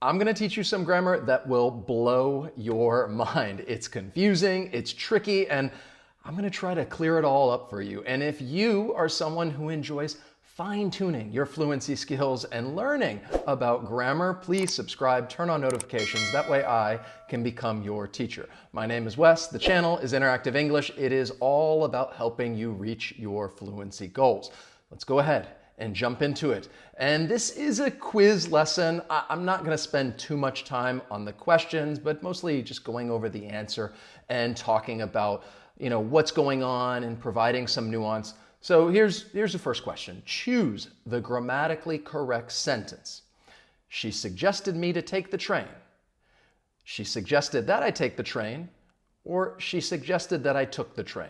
I'm going to teach you some grammar that will blow your mind. It's confusing, it's tricky, and I'm going to try to clear it all up for you. And if you are someone who enjoys fine-tuning your fluency skills and learning about grammar, please subscribe, turn on notifications. That way I can become your teacher. My name is Wes. The channel is Interactive English. It is all about helping you reach your fluency goals. Let's go ahead and jump into it. And this is a quiz lesson. I'm not going to spend too much time on the questions, but mostly just going over the answer and talking about, what's going on and providing some nuance. So here's the first question. Choose the grammatically correct sentence. She suggested me to take the train. She suggested that I take the train, or she suggested that I took the train.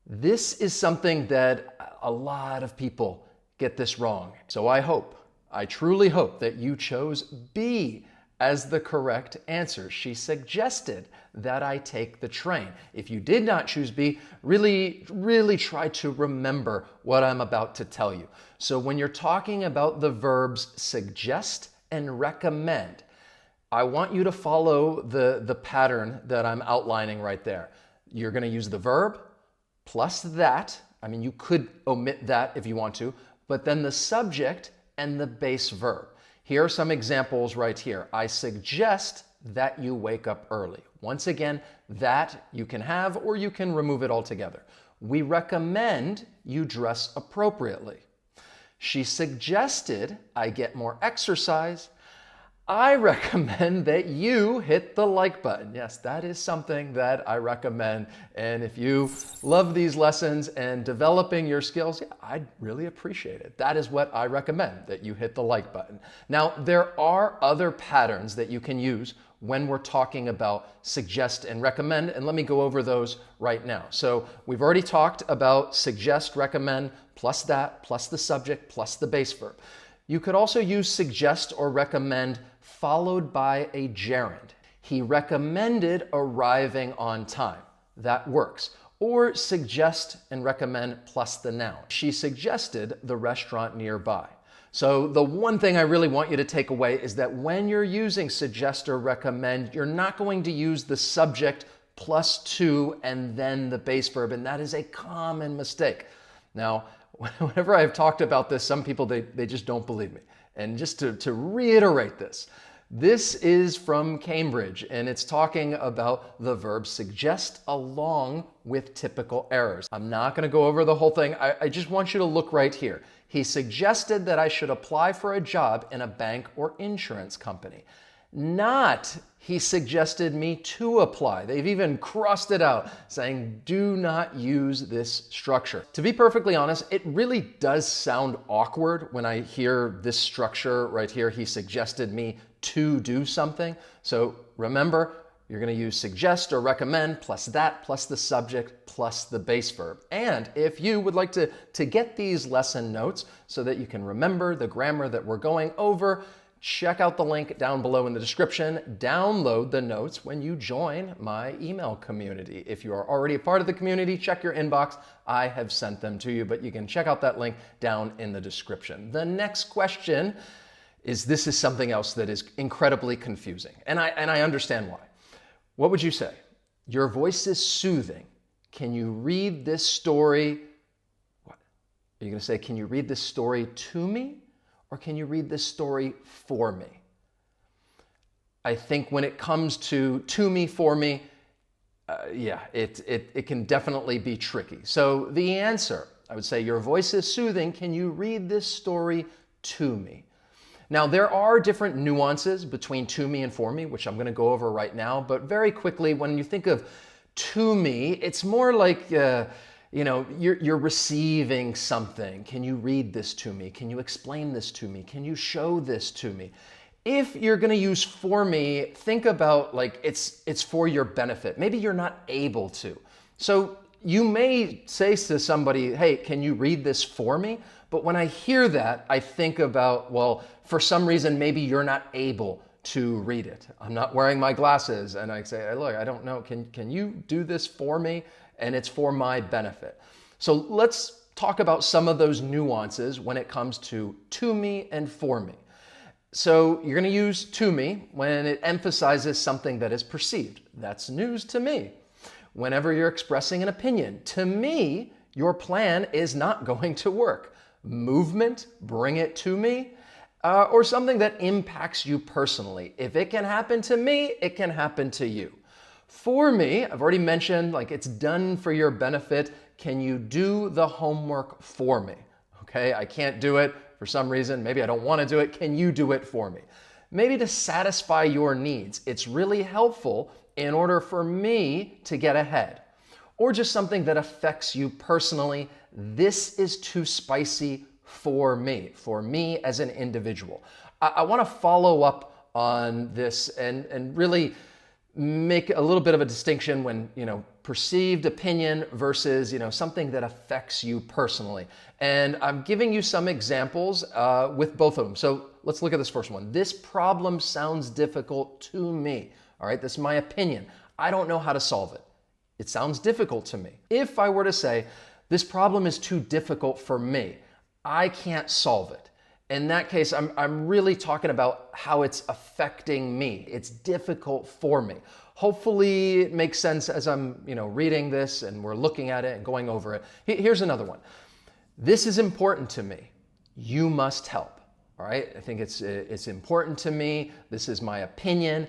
This is something that a lot of people get this wrong. So I truly hope that you chose B as the correct answer. She suggested that I take the train. If you did not choose B, really try to remember what I'm about to tell you. So when you're talking about the verbs suggest and recommend, I want you to follow the pattern that I'm outlining right there. You're going to use the verb plus that. You could omit that if you want to, but then the subject and the base verb. Here are some examples right here. I suggest that you wake up early. Once again, that you can have or you can remove it altogether. We recommend you dress appropriately. She suggested I get more exercise. I recommend that you hit the like button. Yes, that is something that I recommend. And if you love these lessons and developing your skills, I'd really appreciate it. That is what I recommend, that you hit the like button. Now, there are other patterns that you can use when we're talking about suggest and recommend, and let me go over those right now. So we've already talked about suggest, recommend, plus that, plus the subject, plus the base verb. You could also use suggest or recommend followed by a gerund. He recommended arriving on time. That works. Or suggest and recommend plus the noun. She suggested the restaurant nearby. So the one thing I really want you to take away is that when you're using suggest or recommend, you're not going to use the subject plus to and then the base verb, and that is a common mistake. Now, whenever I've talked about this, some people, they just don't believe me. And just to reiterate this is from Cambridge, and it's talking about the verb suggest along with typical errors. I'm not going to go over the whole thing. I just want you to look right here. He suggested that I should apply for a job in a bank or insurance company. Not, he suggested me to apply. They've even crossed it out, saying do not use this structure. To be perfectly honest, it really does sound awkward when I hear this structure right here. He suggested me to do something. So remember, you're going to use suggest or recommend plus that, plus the subject, plus the base verb. And if you would like to get these lesson notes so that you can remember the grammar that we're going over, check out the link down below in the description. Download the notes when you join my email community. If you are already a part of the community, check your inbox. I have sent them to you, but you can check out that link down in the description. The next question is, this is something else that is incredibly confusing, and I understand why. What would you say? Your voice is soothing. Can you read this story? What? Are you going to say, can you read this story to me? Or can you read this story for me? I think when it comes to me, for me, it can definitely be tricky. So the answer, I would say, your voice is soothing. Can you read this story to me? Now, there are different nuances between to me and for me, which I'm going to go over right now. But very quickly, when you think of to me, it's more like you're receiving something. Can you read this to me? Can you explain this to me? Can you show this to me? If you're going to use for me, think about like it's for your benefit. Maybe you're not able to. So you may say to somebody, hey, can you read this for me? But when I hear that, I think about, well, for some reason, maybe you're not able to read it. I'm not wearing my glasses, and I say, hey, look, I don't know. Can you do this for me? And it's for my benefit. So let's talk about some of those nuances when it comes to me and for me. So you're going to use to me when it emphasizes something that is perceived. That's news to me. Whenever you're expressing an opinion, to me, your plan is not going to work. Movement, bring it to me, or something that impacts you personally. If it can happen to me, it can happen to you. For me, I've already mentioned, like, it's done for your benefit. Can you do the homework for me? Okay, I can't do it for some reason. Maybe I don't want to do it. Can you do it for me? Maybe to satisfy your needs. It's really helpful in order for me to get ahead. Or just something that affects you personally. This is too spicy for me as an individual. I want to follow up on this and really make a little bit of a distinction when, perceived opinion versus, something that affects you personally. And I'm giving you some examples with both of them. So let's look at this first one. This problem sounds difficult to me. All right, this is my opinion. I don't know how to solve it. It sounds difficult to me. If I were to say, this problem is too difficult for me, I can't solve it. In that case, I'm really talking about how it's affecting me. It's difficult for me. Hopefully it makes sense as I'm reading this and we're looking at it and going over it. Here's another one. This is important to me. You must help. All right, I think it's important to me. This is my opinion.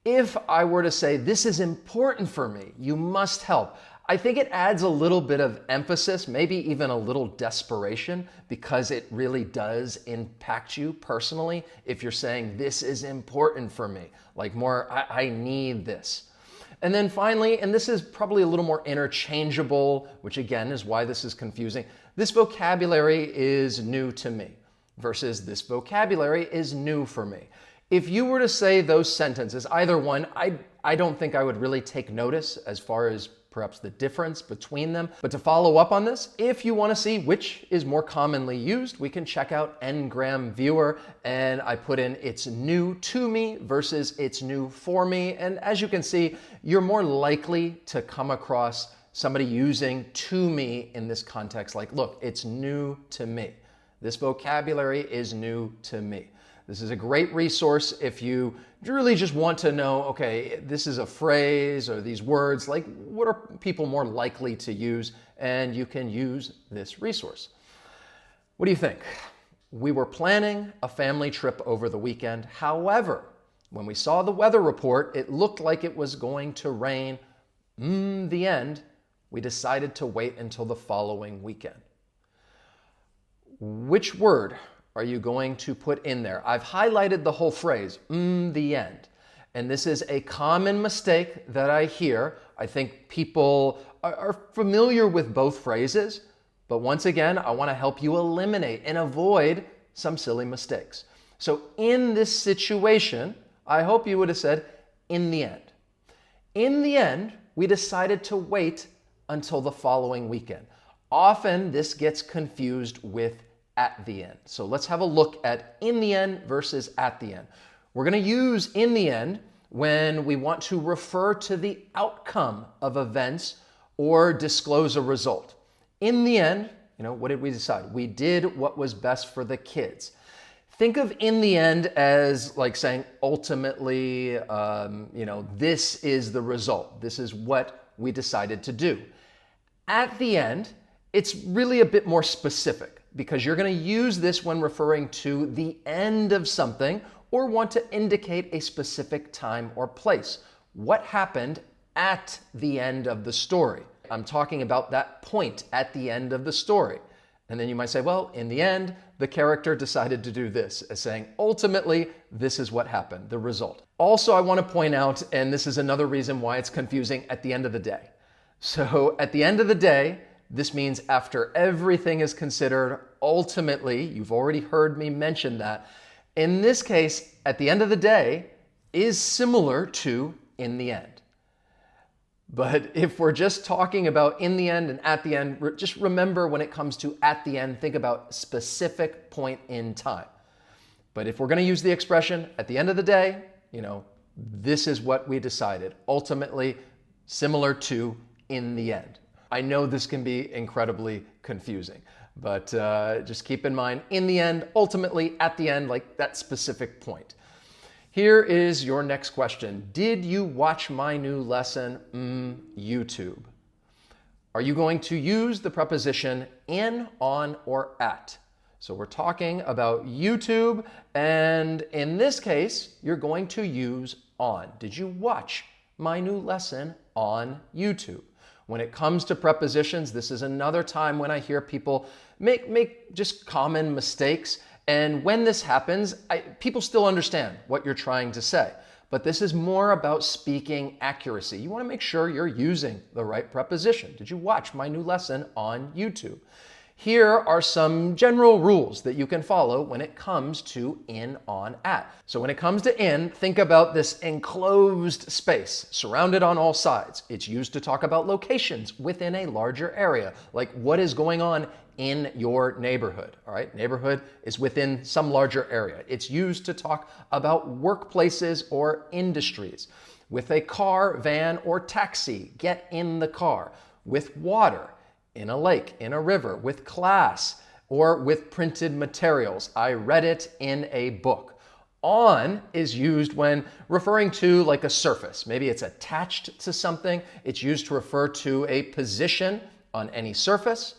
If I were to say, this is important for me, you must help, I think it adds a little bit of emphasis, maybe even a little desperation, because it really does impact you personally. If you're saying, this is important for me, like more, I need this. And then finally, and this is probably a little more interchangeable, which again is why this is confusing, this vocabulary is new to me versus this vocabulary is new for me. If you were to say those sentences, either one, I don't think I would really take notice as far as perhaps the difference between them. But to follow up on this, if you want to see which is more commonly used, we can check out Ngram Viewer, and I put in it's new to me versus it's new for me. And as you can see, you're more likely to come across somebody using to me in this context, like, look, it's new to me. This vocabulary is new to me. This is a great resource if you really just want to know, okay, this is a phrase or these words, like what are people more likely to use? And you can use this resource. What do you think? We were planning a family trip over the weekend. However, when we saw the weather report, it looked like it was going to rain. The end, we decided to wait until the following weekend. Which word are you going to put in there? I've highlighted the whole phrase, the end. And this is a common mistake that I hear. I think people are familiar with both phrases, but once again, I want to help you eliminate and avoid some silly mistakes. So in this situation, I hope you would have said, in the end. In the end, we decided to wait until the following weekend. Often this gets confused with at the end. So let's have a look at in the end versus at the end. We're going to use in the end when we want to refer to the outcome of events or disclose a result. In the end, what did we decide? We did what was best for the kids. Think of in the end as like saying ultimately, this is the result. This is what we decided to do. At the end, it's really a bit more specific, because you're going to use this when referring to the end of something or want to indicate a specific time or place. What happened at the end of the story? I'm talking about that point at the end of the story. And then you might say, well, in the end, the character decided to do this, as saying, ultimately, this is what happened, the result. Also, I want to point out, and this is another reason why it's confusing, at the end of the day. So at the end of the day, this means after everything is considered, ultimately, you've already heard me mention that. In this case, at the end of the day is similar to in the end. But if we're just talking about in the end and at the end, just remember when it comes to at the end, think about specific point in time. But if we're going to use the expression at the end of the day, this is what we decided. Ultimately, similar to in the end. I know this can be incredibly confusing. But just keep in mind, in the end, ultimately, at the end, like that specific point. Here is your next question. Did you watch my new lesson? YouTube. Are you going to use the preposition in, on, or at? So we're talking about YouTube, and in this case, you're going to use on. Did you watch my new lesson on YouTube? When it comes to prepositions, this is another time when I hear people make just common mistakes. And when this happens, people still understand what you're trying to say. But this is more about speaking accuracy. You want to make sure you're using the right preposition. Did you watch my new lesson on YouTube? Here are some general rules that you can follow when it comes to in, on, at. So when it comes to in, think about this enclosed space surrounded on all sides. It's used to talk about locations within a larger area, like what is going on in your neighborhood. All right, neighborhood is within some larger area. It's used to talk about workplaces or industries. With a car, van, or taxi, get in the car. With water, in a lake, in a river. With class, or with printed materials. I read it in a book. On is used when referring to like a surface. Maybe it's attached to something. It's used to refer to a position on any surface.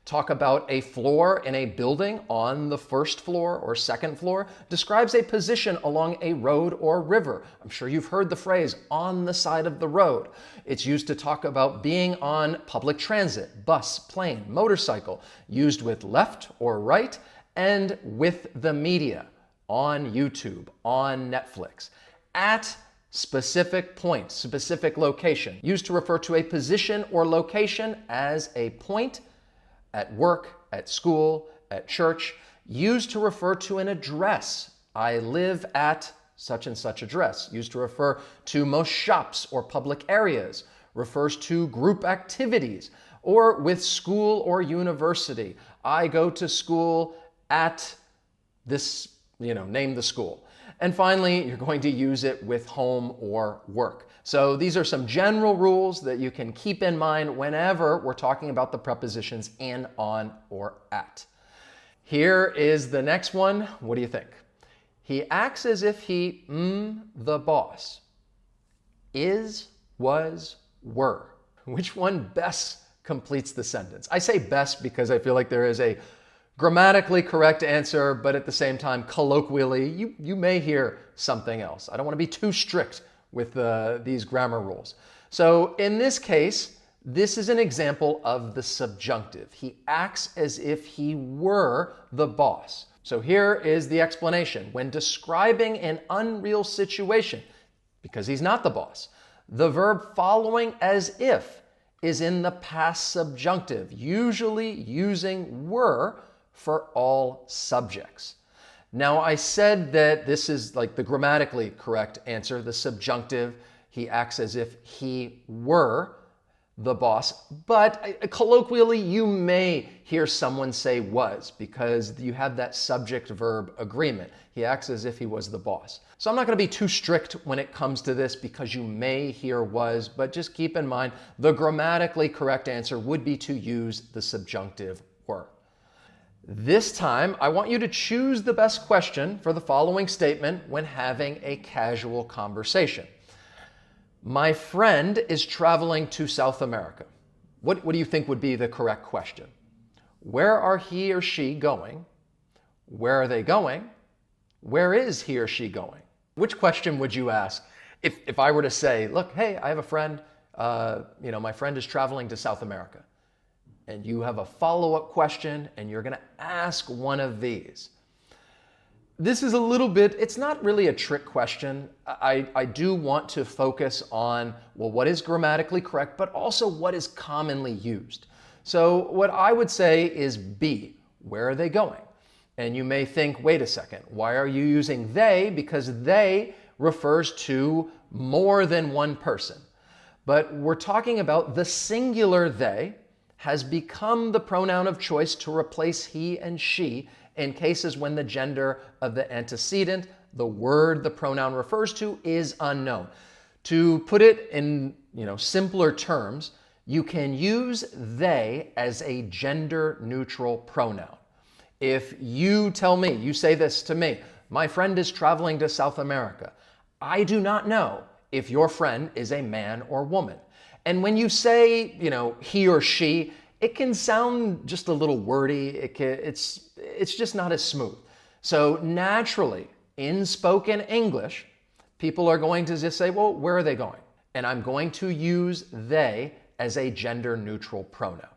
Talk about a floor in a building on the first floor or second floor. Describes a position along a road or river. I'm sure you've heard the phrase on the side of the road. It's used to talk about being on public transit, bus, plane, motorcycle, used with left or right, and with the media, on YouTube, on Netflix. At specific point, specific location, used to refer to a position or location as a point, at work, at school, at church, used to refer to an address. I live at such and such address. Used to refer to most shops or public areas. Refers to group activities. Or with school or university. I go to school at this, name the school. And finally, you're going to use it with home or work. So these are some general rules that you can keep in mind whenever we're talking about the prepositions in, on, or at. Here is the next one. What do you think? He acts as if he, the boss. Is, was, were. Which one best completes the sentence? I say best because I feel like there is a grammatically correct answer, but at the same time, colloquially, you may hear something else. I don't want to be too strict with these grammar rules. So in this case, this is an example of the subjunctive. He acts as if he were the boss. So here is the explanation. When describing an unreal situation, because he's not the boss, the verb following as if is in the past subjunctive, usually using were for all subjects. Now, I said that this is like the grammatically correct answer, the subjunctive. He acts as if he were the boss, but colloquially, you may hear someone say was because you have that subject-verb agreement. He acts as if he was the boss. So I'm not going to be too strict when it comes to this because you may hear was, but just keep in mind the grammatically correct answer would be to use the subjunctive were. This time, I want you to choose the best question for the following statement when having a casual conversation. My friend is traveling to South America. What do you think would be the correct question? Where are he or she going? Where are they going? Where is he or she going? Which question would you ask if I were to say, look, hey, I have a friend, my friend is traveling to South America. And you have a follow-up question, and you're going to ask one of these. This is a little bit, it's not really a trick question. I do want to focus on, well, what is grammatically correct, but also what is commonly used. So what I would say is B, where are they going? And you may think, wait a second, why are you using they? Because they refers to more than one person. But we're talking about the singular they has become the pronoun of choice to replace he and she in cases when the gender of the antecedent, the word the pronoun refers to, is unknown. To put it in simpler terms, You can use they as a gender-neutral pronoun. If you tell me, you say this to me, my friend is traveling to South America, I do not know if your friend is a man or woman. And when you say, he or she, it can sound just a little wordy. It's just not as smooth. So naturally, in spoken English, people are going to just say, well, where are they going? And I'm going to use they as a gender-neutral pronoun.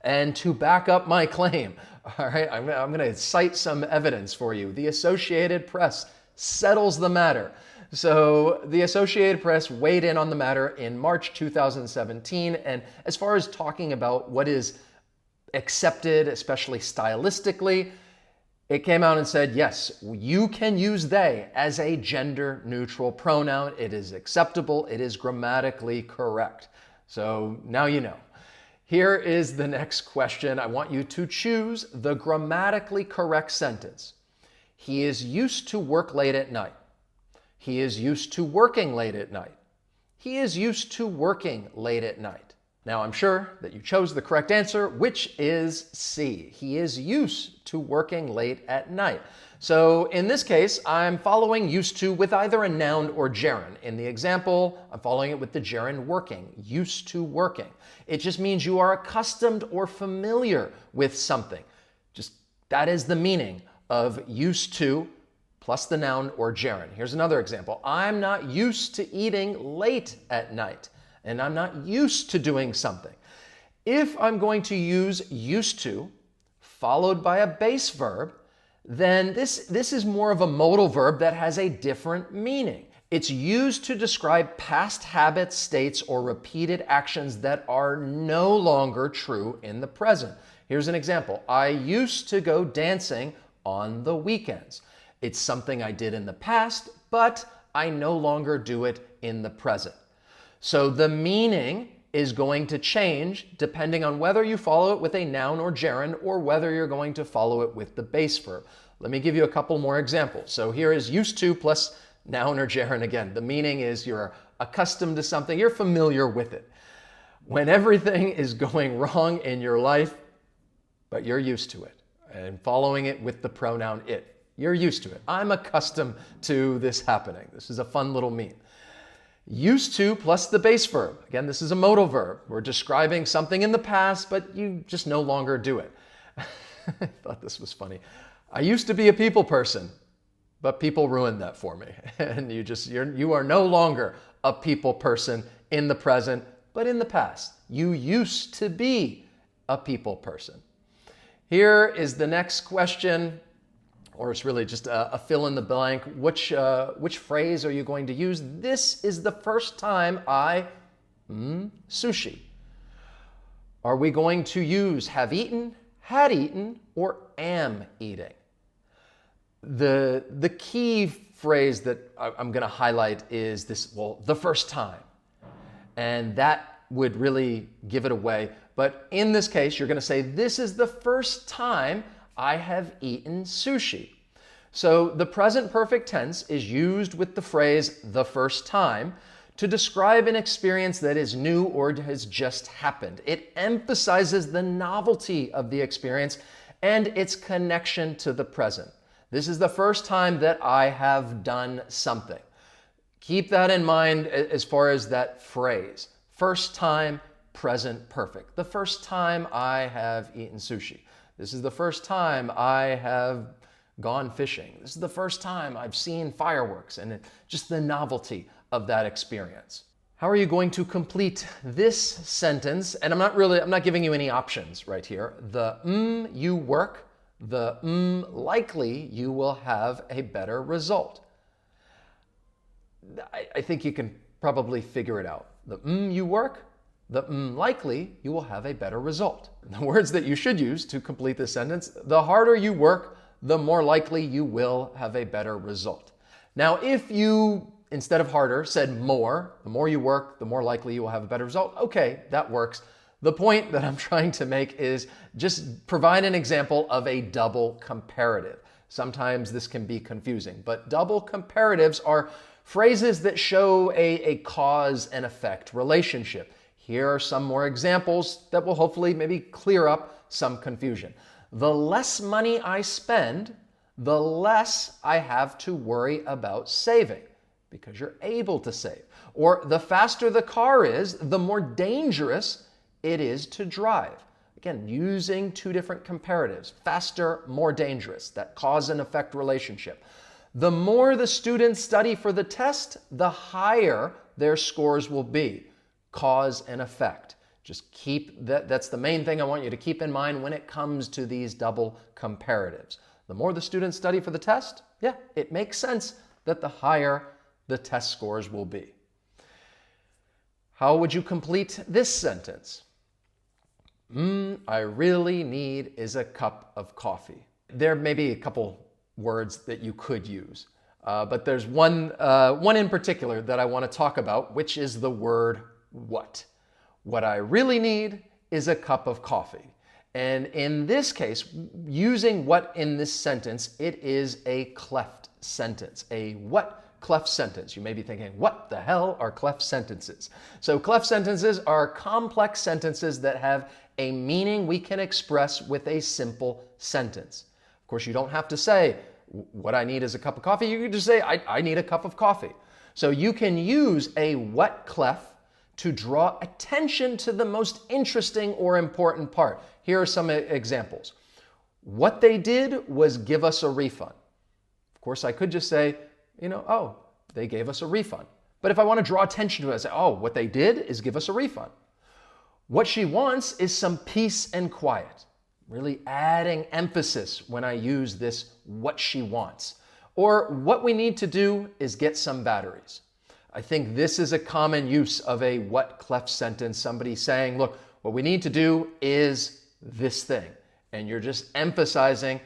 And to back up my claim, all right, I'm going to cite some evidence for you. The Associated Press settles the matter. So the Associated Press weighed in on the matter in March 2017, and as far as talking about what is accepted, especially stylistically, it came out and said, yes, you can use they as a gender-neutral pronoun. It is acceptable. It is grammatically correct. So now you know. Here is the next question. I want you to choose the grammatically correct sentence. He is used to work late at night. He is used to working late at night. He is used to working late at night. Now, I'm sure that you chose the correct answer, which is C. He is used to working late at night. So in this case, I'm following used to with either a noun or gerund. In the example, I'm following it with the gerund working, used to working. It just means you are accustomed or familiar with something. Just that is the meaning of used to plus the noun or gerund. Here's another example. I'm not used to eating late at night, and I'm not used to doing something. If I'm going to use used to followed by a base verb, then this is more of a modal verb that has a different meaning. It's used to describe past habits, states, or repeated actions that are no longer true in the present. Here's an example. I used to go dancing on the weekends. It's something I did in the past, but I no longer do it in the present. So the meaning is going to change depending on whether you follow it with a noun or gerund or whether you're going to follow it with the base verb. Let me give you a couple more examples. So here is used to plus noun or gerund again. The meaning is you're accustomed to something, you're familiar with it. When everything is going wrong in your life, but you're used to it, and following it with the pronoun it. You're used to it. I'm accustomed to this happening. This is a fun little meme. Used to plus the base verb. Again, this is a modal verb. We're describing something in the past, but you just no longer do it. I thought this was funny. I used to be a people person, but people ruined that for me. And you are no longer a people person in the present, but in the past. You used to be a people person. Here is the next question, or it's really just a fill in the blank. Which phrase are you going to use? This is the first time I sushi. Are we going to use have eaten, had eaten, or am eating? The key phrase that I'm going to highlight is this, the first time. And that would really give it away. But in this case, you're going to say, this is the first time I have eaten sushi. So the present perfect tense is used with the phrase the first time to describe an experience that is new or has just happened. It emphasizes the novelty of the experience and its connection to the present. This is the first time that I have done something. Keep that in mind as far as that phrase. First time, present perfect. The first time I have eaten sushi. This is the first time I have gone fishing. This is the first time I've seen fireworks, and just the novelty of that experience. How are you going to complete this sentence? And I'm not giving you any options right here. The you work, the likely you will have a better result. I think you can probably figure it out. The you work, the likely you will have a better result. The words that you should use to complete this sentence: the harder you work, the more likely you will have a better result. Now, if you, instead of harder, said more, the more you work, the more likely you will have a better result, okay, that works. The point that I'm trying to make is just provide an example of a double comparative. Sometimes this can be confusing, but double comparatives are phrases that show a cause and effect relationship. Here are some more examples that will hopefully maybe clear up some confusion. The less money I spend, the less I have to worry about saving, because you're able to save. Or the faster the car is, the more dangerous it is to drive. Again, using two different comparatives, faster, more dangerous, that cause and effect relationship. The more the students study for the test, the higher their scores will be, cause and effect. Just keep that's the main thing I want you to keep in mind when it comes to these double comparatives. The more the students study for the test, yeah, it makes sense that the higher the test scores will be. How would you complete this sentence? I really need is a cup of coffee. There may be a couple words that you could use, but there's one in particular that I want to talk about, which is the word what. What I really need is a cup of coffee. And in this case, using what in this sentence, it is a cleft sentence, a what cleft sentence. You may be thinking, what the hell are cleft sentences? So cleft sentences are complex sentences that have a meaning we can express with a simple sentence. Of course, you don't have to say, what I need is a cup of coffee. You can just say, I need a cup of coffee. So you can use a what clef to draw attention to the most interesting or important part. Here are some examples. What they did was give us a refund. Of course, I could just say, oh, they gave us a refund. But if I want to draw attention to it, I say, oh, what they did is give us a refund. What she wants is some peace and quiet. Really adding emphasis when I use this what she wants. Or what we need to do is get some batteries. I think this is a common use of a what cleft sentence. Somebody saying, look, what we need to do is this thing. And you're just emphasizing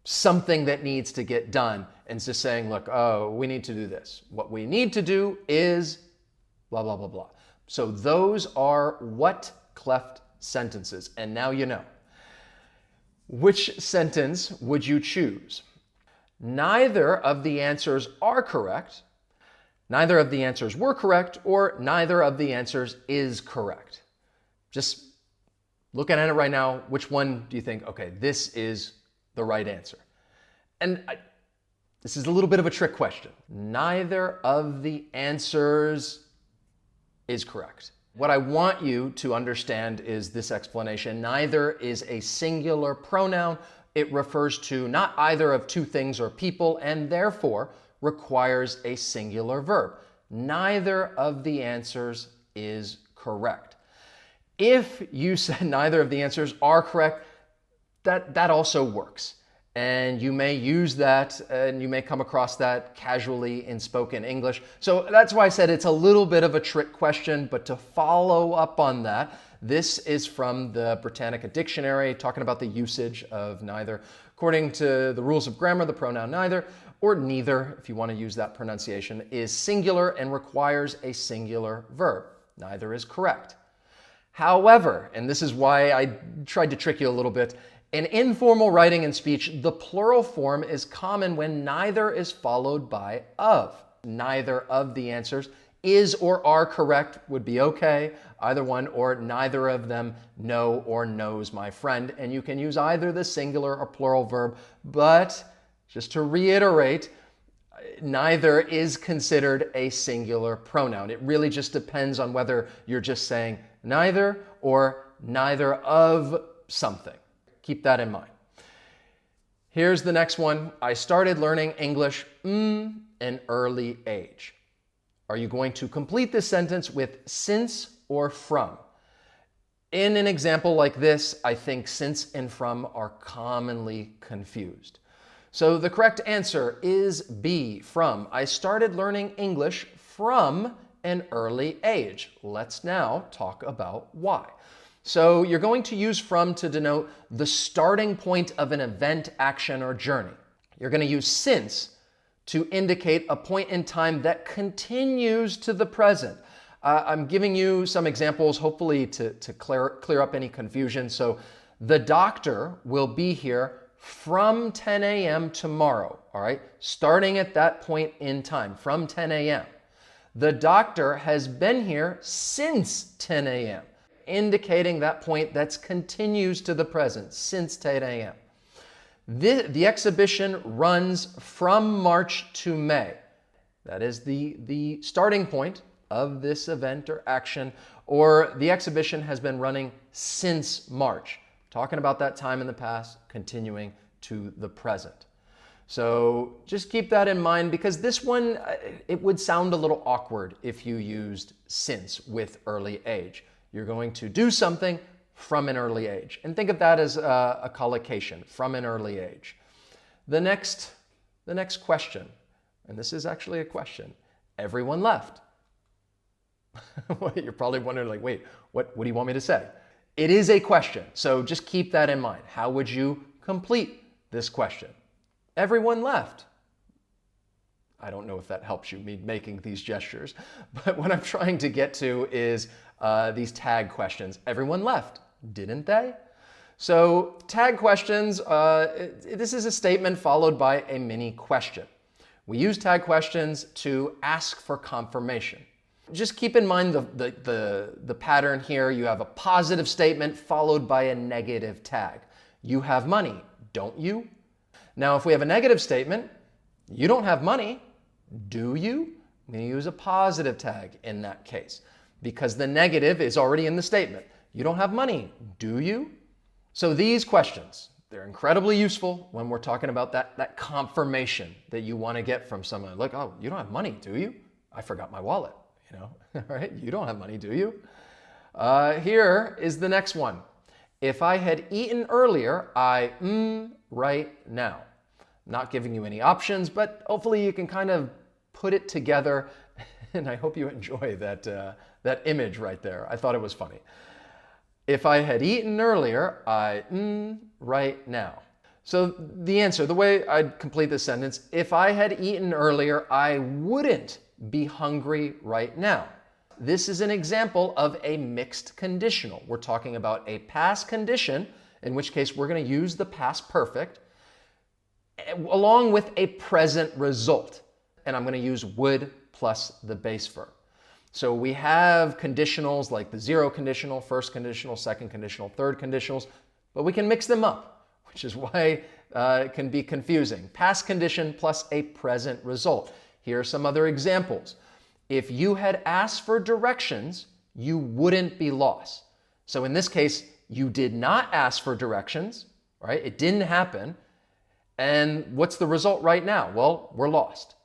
something that needs to get done and just saying, look, oh, we need to do this. What we need to do is blah, blah, blah, blah. So those are what cleft sentences. And now you know. Which sentence would you choose? Neither of the answers are correct, neither of the answers were correct, or neither of the answers is correct. Just looking at it right now, which one do you think, okay, this is the right answer? And this is a little bit of a trick question. Neither of the answers is correct. What I want you to understand is this explanation. Neither is a singular pronoun. It refers to not either of two things or people, and therefore requires a singular verb. Neither of the answers is correct. If you said neither of the answers are correct, that also works. And you may use that and you may come across that casually in spoken English. So that's why I said it's a little bit of a trick question, but to follow up on that, this is from the Britannica Dictionary talking about the usage of neither. According to the rules of grammar, the pronoun neither, or neither, if you want to use that pronunciation, is singular and requires a singular verb. Neither is correct. However, and this is why I tried to trick you a little bit, in informal writing and speech, the plural form is common when neither is followed by of. Neither of the answers is or are correct would be okay, either one, or neither of them know or knows my friend. And you can use either the singular or plural verb, but just to reiterate, neither is considered a singular pronoun. It really just depends on whether you're just saying neither or neither of something. Keep that in mind. Here's the next one. I started learning English an early age. Are you going to complete this sentence with since or from? In an example like this, I think since and from are commonly confused. So the correct answer is B, from. I started learning English from an early age. Let's now talk about why. So you're going to use from to denote the starting point of an event, action, or journey. You're going to use since to indicate a point in time that continues to the present. I'm giving you some examples, hopefully to clear up any confusion. So the doctor will be here from 10 a.m. tomorrow, all right? Starting at that point in time, from 10 a.m. The doctor has been here since 10 a.m., indicating that point that continues to the present, since 10 a.m. The exhibition runs from March to May. That is the starting point of this event or action, or the exhibition has been running since March, talking about that time in the past, continuing to the present. So just keep that in mind, because this one, it would sound a little awkward if you used since with early age. You're going to do something from an early age. And think of that as a collocation, from an early age. The next question, and this is actually a question. Everyone left. You're probably wondering, like, wait, what do you want me to say? It is a question, so just keep that in mind. How would you complete this question? Everyone left. I don't know if that helps you, me making these gestures, but what I'm trying to get to is these tag questions. Everyone left, didn't they? So tag questions, this is a statement followed by a mini question. We use tag questions to ask for confirmation. Just keep in mind the pattern here. You have a positive statement followed by a negative tag. You have money, don't you? Now, if we have a negative statement, you don't have money, do you? I'm going to use a positive tag in that case, because the negative is already in the statement. You don't have money, do you? So these questions, they're incredibly useful when we're talking about that confirmation that you want to get from someone. Like, oh, you don't have money, do you? I forgot my wallet, you know? All right, you don't have money, do you? Here is the next one. If I had eaten earlier, right now. Not giving you any options, but hopefully you can kind of put it together, and I hope you enjoy that image right there. I thought it was funny. If I had eaten earlier, right now. So the answer, the way I'd complete this sentence, if I had eaten earlier, I wouldn't be hungry right now. This is an example of a mixed conditional. We're talking about a past condition, in which case we're going to use the past perfect, along with a present result. And I'm going to use would plus the base verb. So we have conditionals like the zero conditional, first conditional, second conditional, third conditionals, but we can mix them up, which is why it can be confusing. Past condition plus a present result. Here are some other examples. If you had asked for directions, you wouldn't be lost. So in this case, you did not ask for directions, right? It didn't happen. And what's the result right now? Well, we're lost.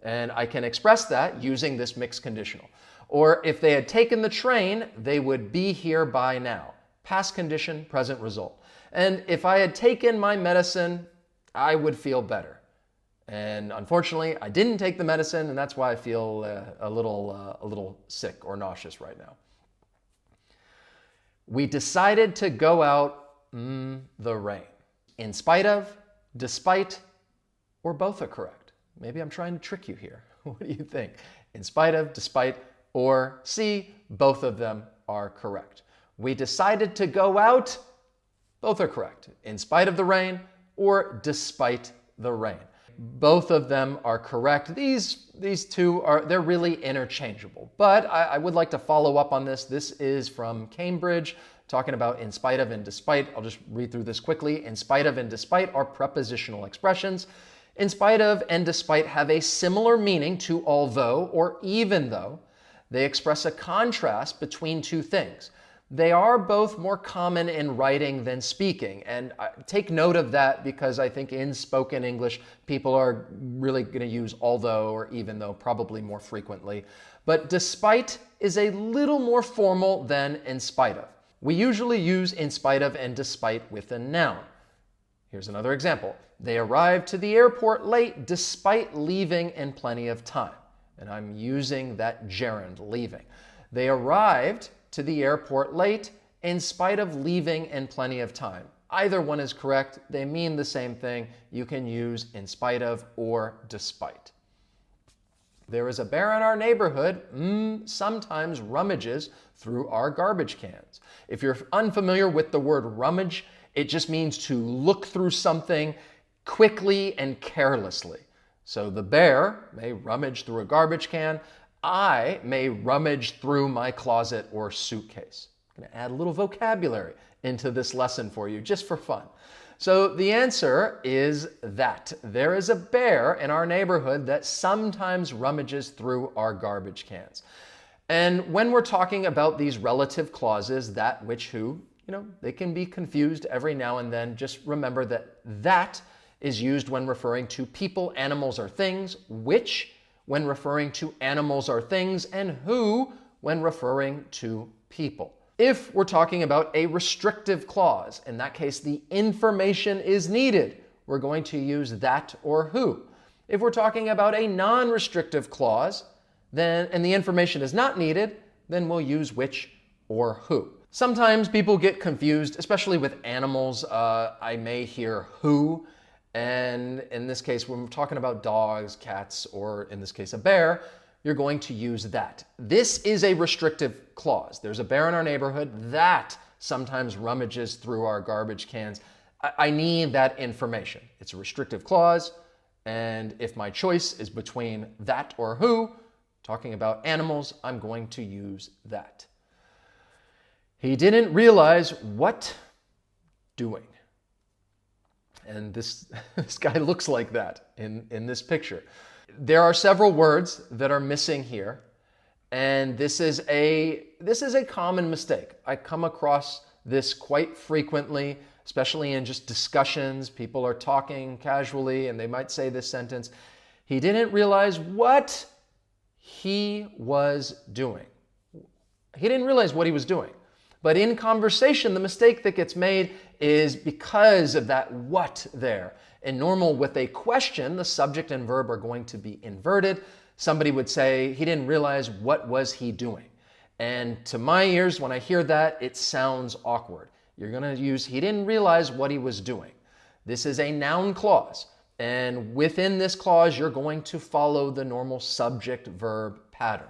And I can express that using this mixed conditional. Or if they had taken the train, they would be here by now. Past condition, present result. And if I had taken my medicine, I would feel better. And unfortunately, I didn't take the medicine, and that's why I feel a little sick or nauseous right now. We decided to go out the rain. In spite of, despite, or both are correct. Maybe I'm trying to trick you here. What do you think? In spite of, despite, or C, both of them are correct. We decided to go out, both are correct. In spite of the rain or despite the rain. Both of them are correct. These two they're really interchangeable. But I would like to follow up on this. This is from Cambridge, talking about in spite of and despite. I'll just read through this quickly. In spite of and despite are prepositional expressions. In spite of and despite have a similar meaning to although or even though. They express a contrast between two things. They are both more common in writing than speaking. And take note of that, because I think in spoken English, people are really going to use although or even though probably more frequently. But despite is a little more formal than in spite of. We usually use in spite of and despite with a noun. Here's another example. They arrived to the airport late despite leaving in plenty of time. And I'm using that gerund, leaving. They arrived to the airport late in spite of leaving in plenty of time. Either one is correct. They mean the same thing. You can use in spite of or despite. There is a bear in our neighborhood, sometimes rummages through our garbage cans. If you're unfamiliar with the word rummage, it just means to look through something quickly and carelessly. So the bear may rummage through a garbage can I may rummage through my closet or suitcase. I'm going to add a little vocabulary into this lesson for you just for fun. So the answer is that. There is a bear in our neighborhood that sometimes rummages through our garbage cans. And when we're talking about these relative clauses, that, which, who, they can be confused every now and then. Just remember that is used when referring to people, animals, or things, which when referring to animals or things, and who when referring to people. If we're talking about a restrictive clause, in that case, the information is needed, we're going to use that or who. If we're talking about a non-restrictive clause, and the information is not needed, then we'll use which or who. Sometimes people get confused, especially with animals. I may hear who, and in this case, when we're talking about dogs, cats, or in this case, a bear, you're going to use that. This is a restrictive clause. There's a bear in our neighborhood that sometimes rummages through our garbage cans. I need that information. It's a restrictive clause, and if my choice is between that or who, talking about animals, I'm going to use that. He didn't realize what doing. And this guy looks like that in this picture. There are several words that are missing here, and this is a common mistake. I come across this quite frequently, especially in just discussions. People are talking casually and they might say this sentence, he didn't realize what he was doing. He didn't realize what he was doing. But in conversation, the mistake that gets made is because of that what there. In normal, with a question, the subject and verb are going to be inverted. Somebody would say, he didn't realize what was he doing. And to my ears, when I hear that, it sounds awkward. You're going to use, he didn't realize what he was doing. This is a noun clause. And within this clause, you're going to follow the normal subject-verb pattern.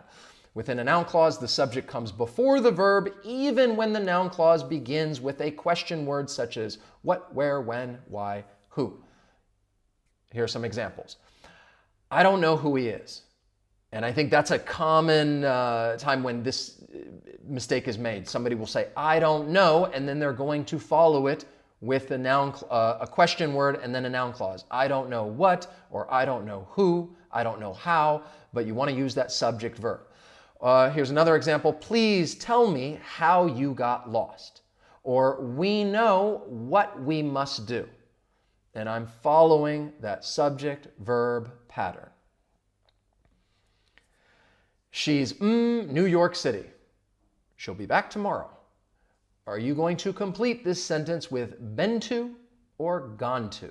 Within a noun clause, the subject comes before the verb, even when the noun clause begins with a question word such as what, where, when, why, who. Here are some examples. I don't know who he is. And I think that's a common time when this mistake is made. Somebody will say, I don't know, and then they're going to follow it with a noun, a question word, and then a noun clause. I don't know what, or I don't know who, I don't know how, but you want to use that subject verb. Here's another example. Please tell me how you got lost. Or we know what we must do. And I'm following that subject-verb pattern. She's New York City. She'll be back tomorrow. Are you going to complete this sentence with been to or gone to?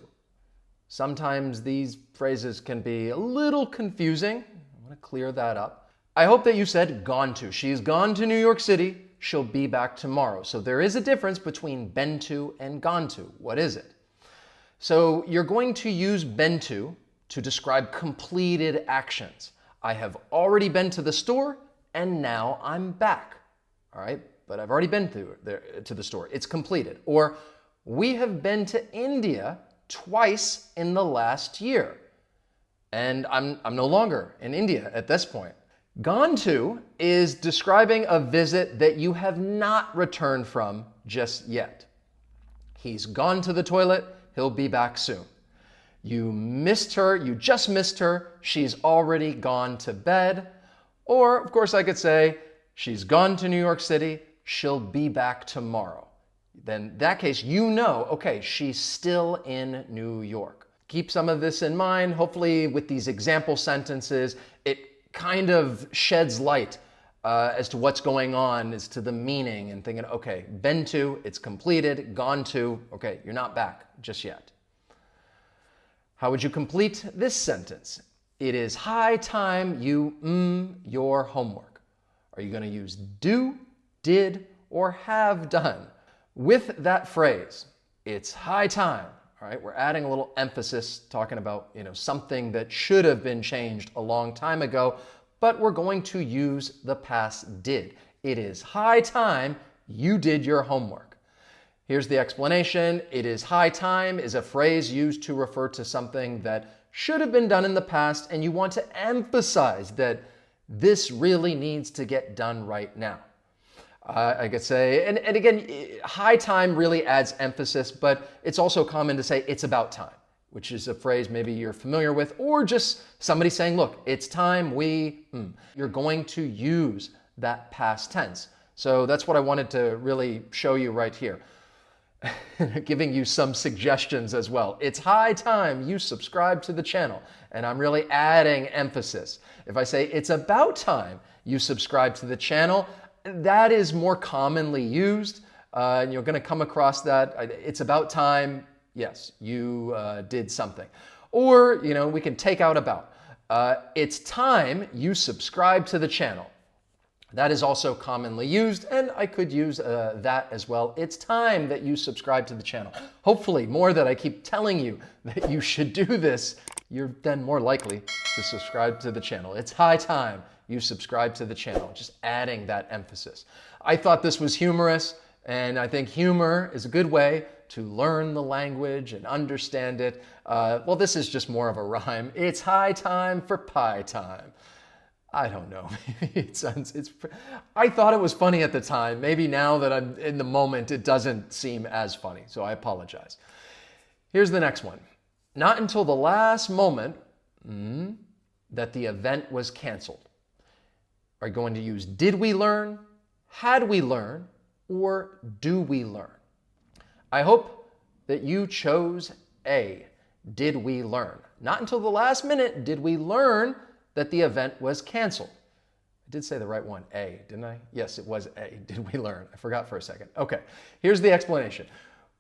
Sometimes these phrases can be a little confusing. I want to clear that up. I hope that you said gone to. She's gone to New York City. She'll be back tomorrow. So there is a difference between been to and gone to. What is it? So you're going to use been to describe completed actions. I have already been to the store and now I'm back. All right, but I've already been to the store. It's completed. Or we have been to India twice in the last year. And I'm no longer in India at this point. Gone to is describing a visit that you have not returned from just yet. He's gone to the toilet. He'll be back soon. You missed her. You just missed her. She's already gone to bed. Or, of course, I could say, she's gone to New York City. She'll be back tomorrow. Then in that case, you know, okay, she's still in New York. Keep some of this in mind. Hopefully, with these example sentences, it kind of sheds light as to what's going on, as to the meaning, and thinking, okay, been to, it's completed, gone to, okay, you're not back just yet. How would you complete this sentence? It is high time you your homework. Are you going to use do, did, or have done? With that phrase, it's high time. All right, we're adding a little emphasis, talking about something that should have been changed a long time ago, but we're going to use the past did. It is high time you did your homework. Here's the explanation. It is high time is a phrase used to refer to something that should have been done in the past, and you want to emphasize that This really needs to get done right now. I could say, and again, high time really adds emphasis, but it's also common to say it's about time, which is a phrase maybe you're familiar with, or just somebody saying, look, it's time You're going to use that past tense. So that's what I wanted to really show you right here. Giving you some suggestions as well. It's high time you subscribe to the channel, and I'm really adding emphasis. If I say it's about time you subscribe to the channel, that is more commonly used, and you're going to come across that. It's about time, yes, you did something. Or, we can take out about. It's time you subscribe to the channel. That is also commonly used, and I could use that as well. It's time that you subscribe to the channel. Hopefully, more that I keep telling you that you should do this, you're then more likely to subscribe to the channel. It's high time you subscribe to the channel, just adding that emphasis. I thought this was humorous, and I think humor is a good way to learn the language and understand it. Well, this is just more of a rhyme. It's high time for pie time. I don't know. I thought it was funny at the time. Maybe now that I'm in the moment, it doesn't seem as funny. So I apologize. Here's the next one. Not until the last moment that the event was canceled. Are you going to use did we learn, had we learned, or do we learn? I hope that you chose A, did we learn. Not until the last minute did we learn that the event was canceled. I did say the right one, A, didn't I? Yes, it was A. Did we learn? I forgot for a second. Okay, here's the explanation.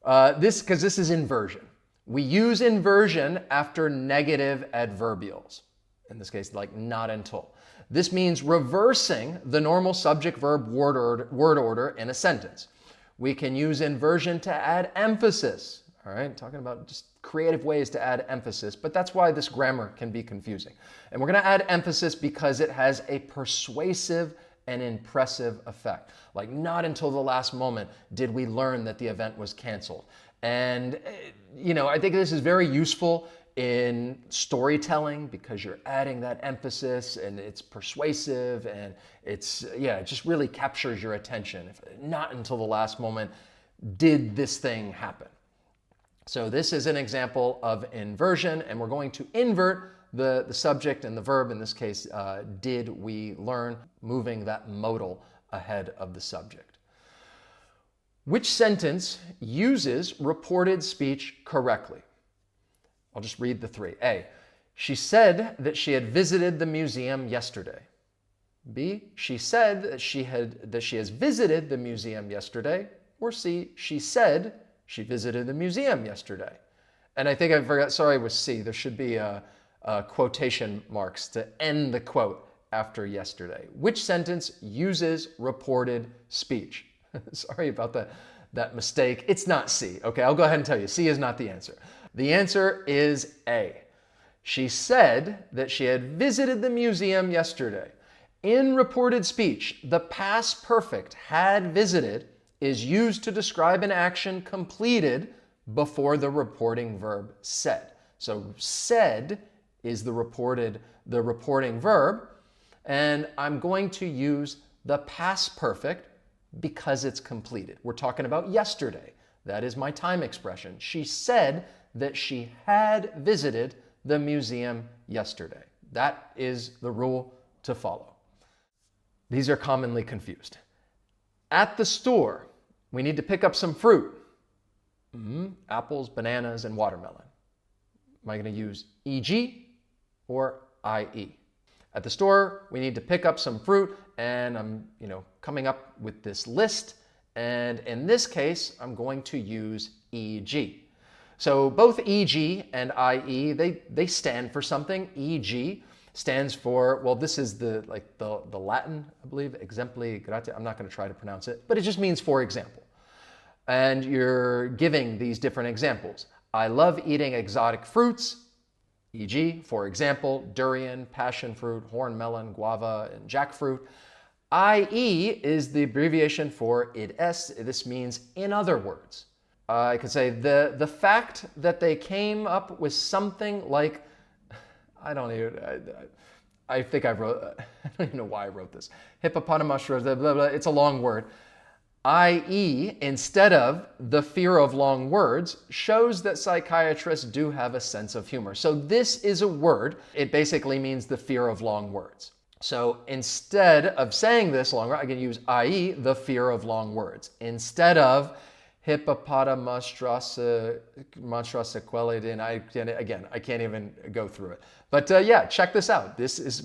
Because this is inversion. We use inversion after negative adverbials. In this case, like not until. This means reversing the normal subject-verb word order in a sentence. We can use inversion to add emphasis. All right, talking about just creative ways to add emphasis, but that's why this grammar can be confusing. And we're going to add emphasis because it has a persuasive and impressive effect. Like, not until the last moment did we learn that the event was canceled. And, I think this is very useful in storytelling because you're adding that emphasis and it's persuasive and it just really captures your attention. Not until the last moment did this thing happen. So this is an example of inversion, and we're going to invert the subject and the verb, in this case, did we learn, moving that modal ahead of the subject. Which sentence uses reported speech correctly? I'll just read the three. A, she said that she had visited the museum yesterday. B, she said that she has visited the museum yesterday. Or C, she said she visited the museum yesterday. And I think I forgot, sorry, it was C. There should be quotation marks to end the quote after yesterday. Which sentence uses reported speech? Sorry about that mistake. It's not C. Okay, I'll go ahead and tell you. C is not the answer. The answer is A. She said that she had visited the museum yesterday. In reported speech, the past perfect had visited is used to describe an action completed before the reporting verb said. So said is the reporting verb, and I'm going to use the past perfect because it's completed. We're talking about yesterday. That is my time expression. She said that she had visited the museum yesterday. That is the rule to follow. These are commonly confused. At the store, we need to pick up some fruit. Apples, bananas, and watermelon. Am I going to use EG or IE? At the store, we need to pick up some fruit, and I'm, coming up with this list. And in this case, I'm going to use EG. So both EG and IE, they stand for something. EG stands for, well, this is the Latin, I believe, exempli gratiâ. I'm not going to try to pronounce it, but it just means for example. And you're giving these different examples. I love eating exotic fruits, e.g., for example, durian, passion fruit, horn melon, guava, and jackfruit. IE is the abbreviation for id est. This means in other words. I could say the fact that they came up with something like, I think I wrote, I don't even know why I wrote this. Hippopotamus, blah, blah, blah, it's a long word. I.e., instead of the fear of long words, shows that psychiatrists do have a sense of humor. So this is a word. It basically means the fear of long words. So instead of saying this long word, I can use i.e., the fear of long words. Instead of hippopotamonstrosiquelidin, again, I can't even go through it. But yeah, check this out. This is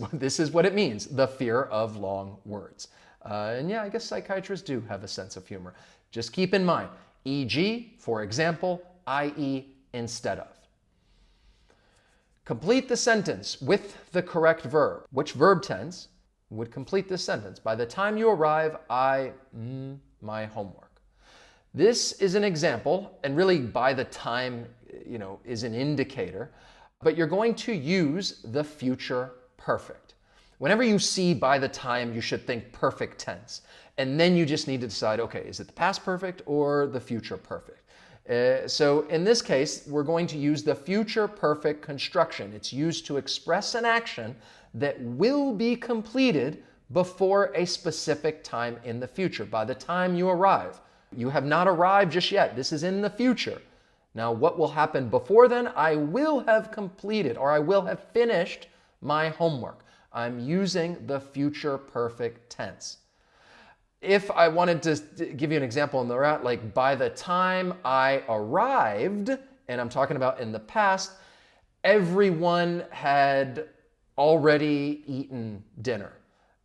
what it means, the fear of long words. And yeah, I guess psychiatrists do have a sense of humor. Just keep in mind, e.g., for example, i.e., instead of. Complete the sentence with the correct verb. Which verb tense would complete this sentence? By the time you arrive, my homework. This is an example, and really by the time, is an indicator, but you're going to use the future perfect. Whenever you see by the time, you should think perfect tense. And then you just need to decide, okay, is it the past perfect or the future perfect? So in this case, we're going to use the future perfect construction. It's used to express an action that will be completed before a specific time in the future. By the time you arrive, you have not arrived just yet. This is in the future. Now, what will happen before then? I will have completed, or I will have finished my homework. I'm using the future perfect tense. If I wanted to give you an example in the route, like by the time I arrived, and I'm talking about in the past, everyone had already eaten dinner.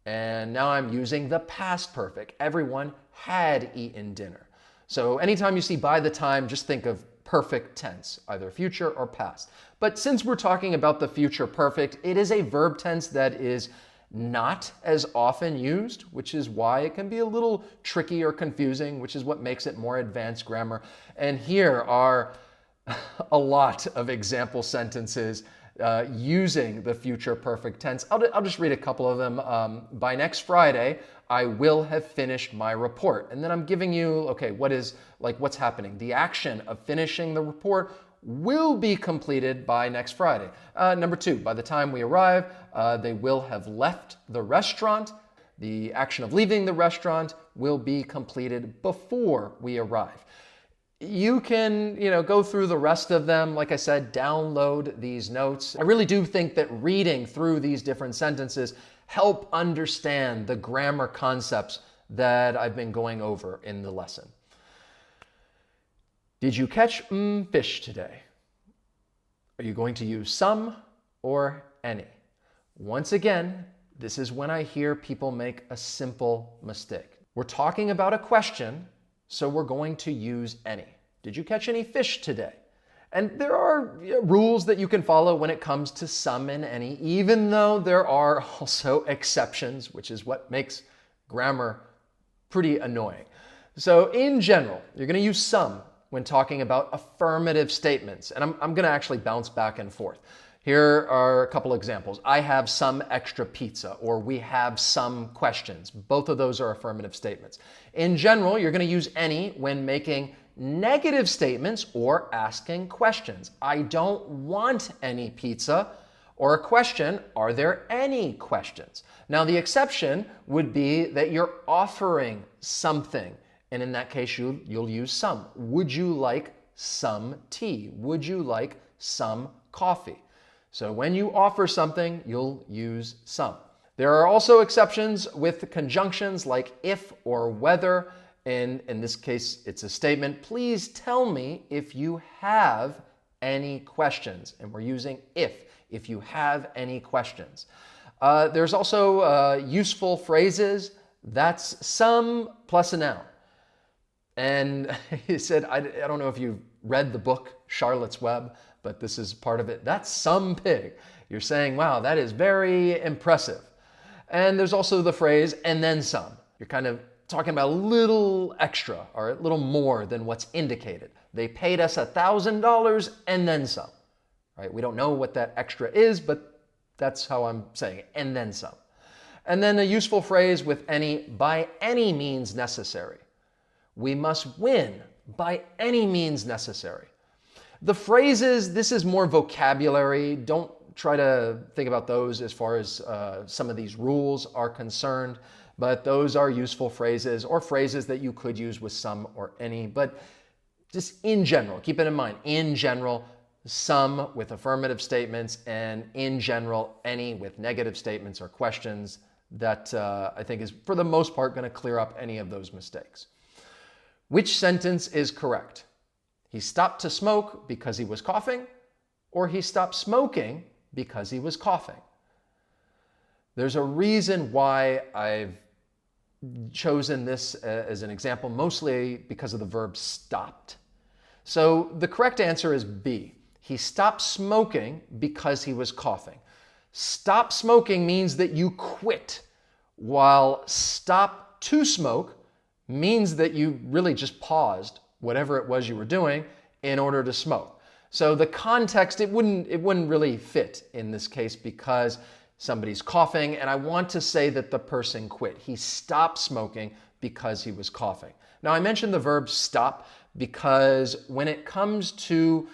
And now I'm using the past perfect. Everyone had eaten dinner. So anytime you see by the time, just think of perfect tense, either future or past. But since we're talking about the future perfect, it is a verb tense that is not as often used, which is why it can be a little tricky or confusing, which is what makes it more advanced grammar. And here are a lot of example sentences using the future perfect tense. I'll just read a couple of them. By next Friday, I will have finished my report. And then I'm giving you, okay, what's happening? The action of finishing the report will be completed by next Friday. Number 2, by the time we arrive, they will have left the restaurant. The action of leaving the restaurant will be completed before we arrive. You can, go through the rest of them. Like I said, download these notes. I really do think that reading through these different sentences help understand the grammar concepts that I've been going over in the lesson. Did you catch fish today? Are you going to use some or any? Once again, this is when I hear people make a simple mistake. We're talking about a question, so we're going to use any. Did you catch any fish today? And there are rules that you can follow when it comes to some and any, even though there are also exceptions, which is what makes grammar pretty annoying. So in general, you're going to use some when talking about affirmative statements. And I'm going to actually bounce back and forth. Here are a couple examples. I have some extra pizza, or we have some questions. Both of those are affirmative statements. In general, you're going to use any when making negative statements or asking questions. I don't want any pizza. Or a question, are there any questions? Now, the exception would be that you're offering something. And in that case, you'll use some. Would you like some tea? Would you like some coffee? So when you offer something, you'll use some. There are also exceptions with conjunctions like if or whether. And in this case, it's a statement. Please tell me if you have any questions. And we're using if you have any questions. There's also useful phrases. That's some plus a noun. And he said, I don't know if you've read the book Charlotte's Web, but this is part of it. That's some pig. You're saying, wow, that is very impressive. And there's also the phrase, and then some. You're kind of talking about a little extra or a little more than what's indicated. They paid us $1,000 and then some. Right? We don't know what that extra is, but that's how I'm saying it, and then some. And then a useful phrase with any, by any means necessary. We must win by any means necessary. The phrases, this is more vocabulary. Don't try to think about those as far as some of these rules are concerned. But those are useful phrases or phrases that you could use with some or any. But just in general, keep it in mind, in general, some with affirmative statements, and in general, any with negative statements or questions. That I think is, for the most part, going to clear up any of those mistakes. Which sentence is correct? He stopped to smoke because he was coughing, or he stopped smoking because he was coughing. There's a reason why I've chosen this as an example, mostly because of the verb stopped. So the correct answer is B. He stopped smoking because he was coughing. Stop smoking means that you quit, while stop to smoke means that you really just paused whatever it was you were doing in order to smoke. So the context, it wouldn't really fit in this case because somebody's coughing, and I want to say that the person quit. He stopped smoking because he was coughing. Now, I mentioned the verb stop because when it comes to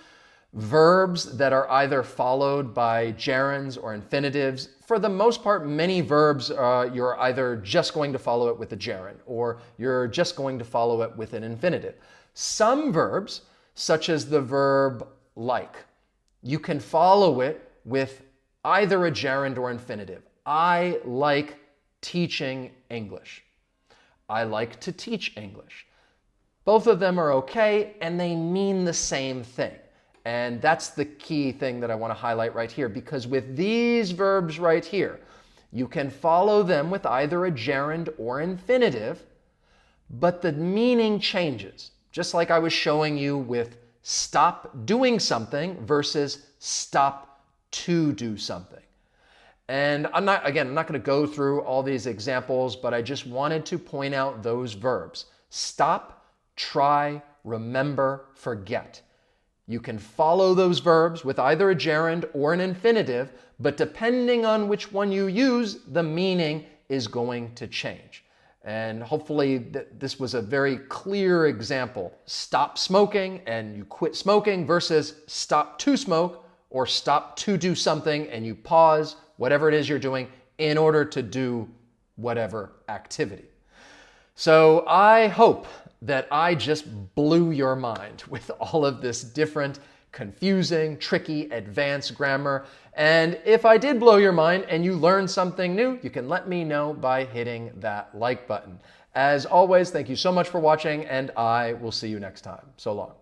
verbs that are either followed by gerunds or infinitives, for the most part, many verbs, you're either just going to follow it with a gerund or you're just going to follow it with an infinitive. Some verbs, such as the verb like, you can follow it with either a gerund or infinitive. I like teaching English. I like to teach English. Both of them are okay, and they mean the same thing. And that's the key thing that I want to highlight right here, because with these verbs right here, you can follow them with either a gerund or infinitive, but the meaning changes. Just like I was showing you with stop doing something versus stop to do something. And I'm not going to go through all these examples, but I just wanted to point out those verbs. Stop, try, remember, forget. You can follow those verbs with either a gerund or an infinitive, but depending on which one you use, the meaning is going to change. And hopefully this was a very clear example. Stop smoking and you quit smoking versus stop to smoke or stop to do something and you pause whatever it is you're doing in order to do whatever activity. So I hope that I just blew your mind with all of this different, confusing, tricky, advanced grammar. And if I did blow your mind and you learned something new, you can let me know by hitting that like button. As always, thank you so much for watching, and I will see you next time. So long.